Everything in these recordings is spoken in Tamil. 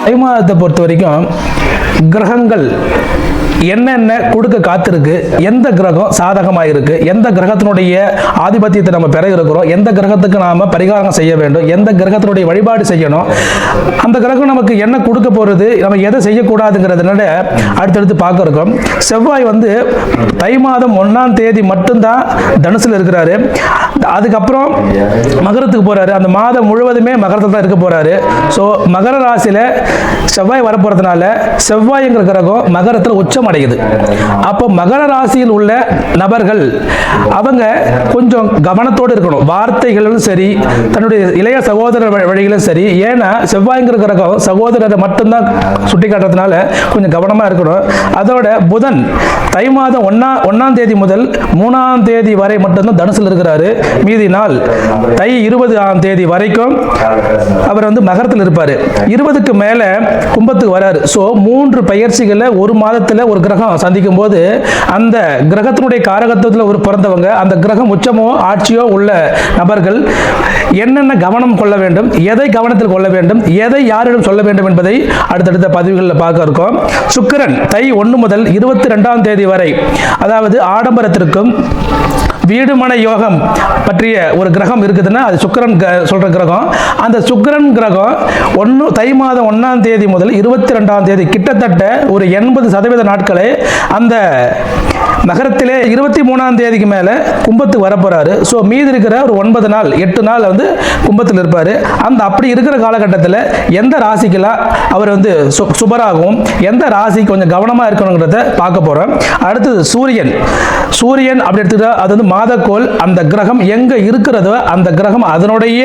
தை மாதத்தை பொறுத்த வரைக்கும் கிரகங்கள் என்னென்ன கொடுக்க காத்திருக்கு, எந்த கிரகம் சாதகமாக இருக்கு, எந்த கிரகத்தினுடைய ஆதிபத்தியத்தை நம்ம பெற இருக்கிறோம், எந்த கிரகத்துக்கு நாம பரிகாரம் செய்ய வேண்டும், எந்த கிரகத்தினுடைய வழிபாடு செய்யணும், அந்த கிரகம் நமக்கு என்ன கொடுக்க போறது, நம்ம எதை செய்யக்கூடாதுங்கிறதுனால அடுத்தடுத்து பார்க்க இருக்கோம். செவ்வாய் வந்து தை மாதம் 1ஆம் தேதி மட்டும்தான் தனுசுல இருக்கிறாரு. அதுக்கப்புறம் மகரத்துக்கு போறாரு. அந்த மாதம் முழுவதுமே மகரத்தில் தான் இருக்க போறாரு. ஸோ மகர ராசியில செவ்வாய் வரப்போறதுனால செவ்வாய்ங்கிற கிரகம் மகரத்தில் உச்சம் அடையுது. அப்போ மகர ராசியில் உள்ள நபர்கள் அவங்க கொஞ்சம் கவனத்தோடு இருக்கணும். வார்த்தைகளும் சரி, தன்னுடைய இளைய சகோதரர் வழிகளும் சரி. ஏன்னா செவ்வாய்ங்கிற கிரகம் சகோதரரை மட்டும்தான் சுட்டி காட்டுறதுனால கொஞ்சம் கவனமா இருக்கணும். அதோட புதன் தை மாதம் 1ஆம் தேதி முதல் 3ஆம் தேதி வரை மட்டும்தான் தனுசில் இருக்கிறாரு. மீதி நாள் தை 20ஆம் தேதி வரைக்கும் அவர் வந்து மகரத்தில் இருப்பாரு. 20க்கு மேல கும்பத்துக்கு வராரு. ஸோ 3 பயிற்சிகளை ஒரு மாதத்தில் ஒரு கிரகம் சந்திக்கும் போது அந்த கிரகத்தினுடைய காரகத்துவத்தில் ஒரு பிறந்தவங்க, அந்த கிரகம் உச்சமோ ஆட்சியோ உள்ள நபர்கள் என்னென்ன கவனம் கொள்ள வேண்டும், எதை கவனத்தில் கொள்ள வேண்டும், எதை யாரிடம் சொல்ல வேண்டும் என்பதை அடுத்தடுத்த பதிவுகளில் பார்க்க இருக்கோம். சுக்கிரன் தை 1 முதல் 22ஆம் தேதி வரை, அதாவது ஆடம்பரத்திற்கும் வீடுமனை யோகம் பற்றிய ஒரு கிரகம் இருக்குதுன்னா அது சுக்கிரன் சொல்ற கிரகம். அந்த சுக்கிரன் கிரகம் தை மாதம் 1ஆம் தேதி முதல் 22ஆம் தேதி கிட்டத்தட்ட ஒரு 80% நாட்களை அந்த நகரத்திலே 23ஆம் தேதிக்கு மேல கும்பத்துக்கு வரப்போறாரு. ஸோ மீதி இருக்கிற ஒரு 9 நாள் 8 நாள் வந்து கும்பத்தில் இருப்பாரு. அந்த அப்படி இருக்கிற காலகட்டத்தில் எந்த ராசிக்கெல்லாம் அவர் வந்து சுபராகவும் எந்த ராசி கொஞ்சம் கவனமா இருக்கணுங்கிறத பார்க்க போறோம். அடுத்தது சூரியன். சூரியன் அப்படி எடுத்துக்கிட்டா அது வந்து மாதக்கோள். அந்த கிரகம் எங்க இருக்கிறதோ அந்த கிரகம் அதனுடைய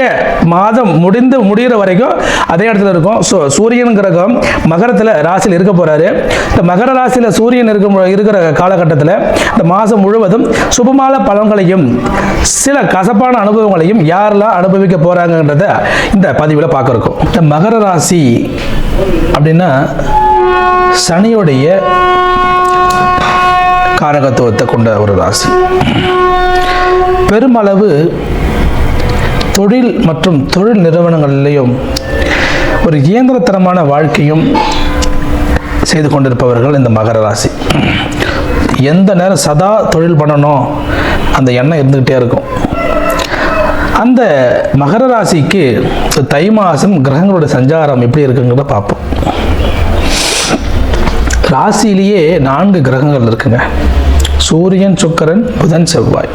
மாதம் முடிகிற வரைக்கும் அதே இடத்துல இருக்கும். ஸோ சூரியன் கிரகம் மகரத்தில் ராசியில் இருக்க போறாரு. இந்த மகர ராசியில் சூரியன் இருக்கிற காலகட்டத்தில் இந்த மாதம் முழுவதும் சுபமான பலன்களையும் சில கசப்பான அனுபவங்களையும் யாரெல்லாம் அனுபவிக்க போறாங்கன்றத இந்த பதிவில் பார்க்க இருக்கோம். இந்த மகர ராசி அப்படின்னா சனியுடைய காரகத்துவத்தை கொண்ட ஒரு ராசி. பெருமளவு தொழில் மற்றும் தொழில் நிறுவனங்களிலேயும் ஒரு இயந்திரத்தனமான வாழ்க்கையும் செய்து கொண்டிருப்பவர்கள் இந்த மகர ராசி. எந்த நேரம் சதா தொழில் பண்ணணும் அந்த எண்ணம் இருந்துகிட்டே இருக்கும். அந்த மகர ராசிக்கு தை மாதம் கிரகங்களோட சஞ்சாரம் எப்படி இருக்குங்கிறத பார்ப்போம். ராசியிலேயே 4 கிரகங்கள் இருக்குங்க. சூரியன், சுக்கிரன், புதன், செவ்வாய்.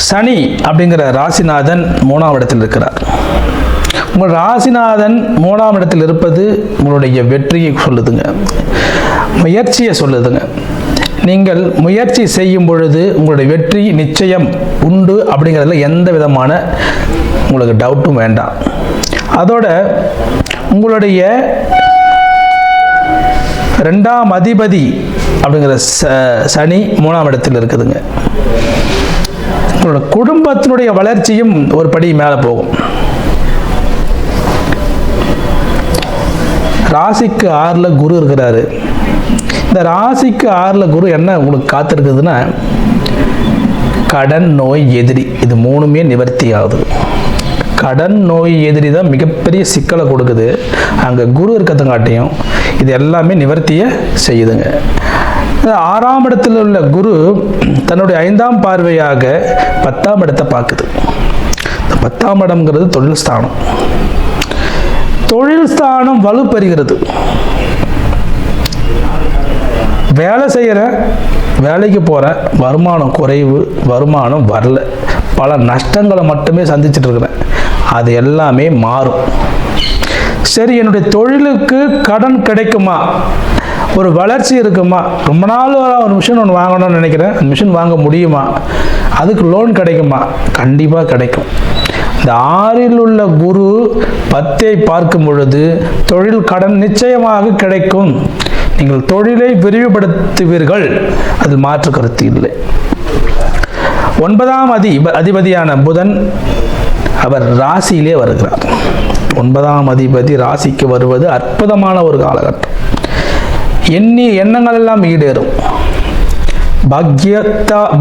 சனி அப்படிங்கிற ராசிநாதன் 3ஆம் இடத்தில் இருக்கிறார். உங்கள் ராசிநாதன் 3ஆம் இடத்தில் இருப்பது உங்களுடைய வெற்றியை சொல்லுதுங்க, முயற்சியை சொல்லுதுங்க. நீங்கள் முயற்சி செய்யும் பொழுது உங்களுடைய வெற்றி நிச்சயம் உண்டு அப்படிங்கிறதுல எந்த விதமான உங்களுக்கு டவுட்டும் வேண்டாம். அதோட உங்களுடைய 2ஆம் அதிபதி அப்படிங்கிற சனி 3ஆம் இடத்தில் இருக்குதுங்க. உங்களோட குடும்பத்தினுடைய வளர்ச்சியும் ஒரு படி மேலே போகும். ராசிக்கு 6ல் குரு இருக்கிறாரு. இந்த ராசிக்கு 6ல் குரு என்ன உங்களுக்கு காத்திருக்குதுன்னா கடன், நோய், எதிரி, இது 3மே நிவர்த்தி ஆகுது. கடன், நோய், எதிரி தான் மிகப்பெரிய சிக்கலை கொடுக்குது. அங்கே குரு இருக்கிறதுங்காட்டியும் இது எல்லாமே நிவர்த்தியை செய்யுதுங்க. 6ஆம் இடத்தில் உள்ள குரு தன்னுடைய 5ஆம் பார்வையாக 10ஆம் இடத்தை பார்க்குது. இந்த 10ஆம் இடம்ங்கிறது தொழில் ஸ்தானம். தொழில் ஸ்தானம் வலுப்பெறுகிறது. வேலை செய்கிற, வேலைக்கு போகிற, வருமானம் குறைவு, வருமானம் வரல, பல நஷ்டங்களை மட்டுமே சந்திச்சுட்டு இருக்கிறேன், அது எல்லாமே மாறும். சரி, என்னுடைய தொழிலுக்கு கடன் கிடைக்குமா, ஒரு வளர்ச்சி இருக்குமா, ரொம்ப நாள் ஒரு மிஷின் ஒன்று வாங்கணும்னு நினைக்கிறேன், அந்த மிஷின் வாங்க முடியுமா, அதுக்கு லோன் கிடைக்குமா, கண்டிப்பாக கிடைக்கும். இந்த 6ல் உள்ள குரு 10ஐ பார்க்கும் பொழுது தொழில் கடன் நிச்சயமாக கிடைக்கும். நீங்கள் தொழிலை விரிவுபடுத்துவீர்கள், அதில் மாற்று கருத்து இல்லை. 9ஆம் அதிபதியான புதன் அவர் ராசியிலே வருகிறார். 9ஆம் அதிபதி ராசிக்கு வருவது அற்புதமான ஒரு காலகட்டம். எண்ணங்கள் எல்லாம் ஈடேறும்.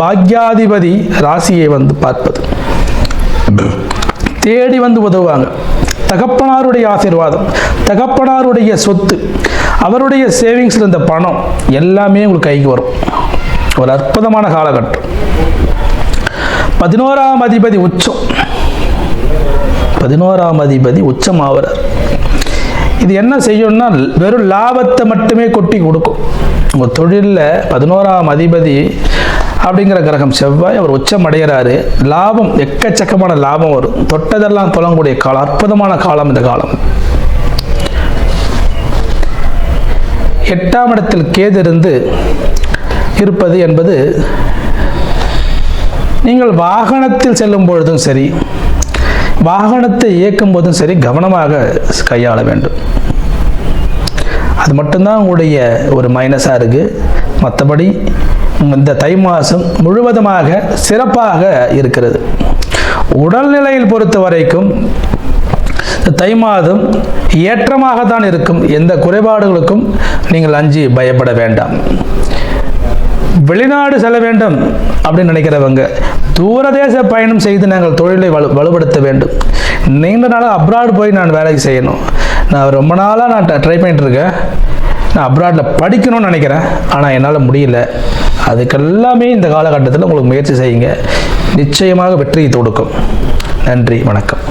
பாக்யாதிபதி ராசியை வந்து பார்ப்பது, தேடி வந்து உதவுவாங்க. தகப்பனாருடைய ஆசீர்வாதம், தகப்பனாருடைய சொத்து, அவருடைய சேவிங்ஸில் இருந்த பணம் எல்லாமே உங்களுக்கு கைக்கு வரும். ஒரு அற்புதமான காலகட்டம். 11ஆம் அதிபதி உச்சம், 11ஆம் அதிபதி உச்சம் ஆகிறார். இது என்ன செய்யும்னா வெறும் லாபத்தை மட்டுமே கொட்டி கொடுக்கும். உங்கள் தொழிலில் 11ஆம் அதிபதி அப்படிங்கிற கிரகம் செவ்வாய் அவர் உச்சம் அடைகிறாரு. லாபம், எக்கச்சக்கமான லாபம் வரும். தொட்டதெல்லாம் தொழக்கூடிய காலம், அற்புதமான காலம் இந்த காலம். 8ஆம் இடத்தில் கேது இருந்து இருப்பது என்பது நீங்கள் வாகனத்தில் செல்லும் பொழுதும் சரி, வாகனத்தை இயக்கும் போதும் சரி கவனமாக கையாள வேண்டும். அது மட்டும்தான் உங்களுடைய ஒரு மைனஸாக இருக்குது. மற்றபடி இந்த தை மாதம் முழுவதுமாக சிறப்பாக இருக்கிறது. உடல்நிலையில் பொறுத்த வரைக்கும் தை மாதம் ஏற்றமாகத்தான் இருக்கும். எந்த குறைபாடுகளுக்கும் நீங்கள் அஞ்சி பயப்பட வேண்டாம். வெளிநாடு செல்ல வேண்டும் அப்படின்னு நினைக்கிறவங்க தூரதேச பயணம் செய்து நாங்கள் தொழிலை வலுப்படுத்த வேண்டும். நீண்ட நாளாக அப்ராடு போய் நான் வேலைக்கு செய்யணும், நான் ரொம்ப நாளாக நான் ட்ரை பண்ணிட்டு இருக்கேன், நான் அப்ராடில் படிக்கணும்னு நினைக்கிறேன், ஆனால் என்னால் முடியல. அதுக்கெல்லாமே இந்த காலகட்டத்தில் உங்களுக்கு முயற்சி செய்யுங்க, நிச்சயமாக வெற்றியை கொடுக்கும். நன்றி, வணக்கம்.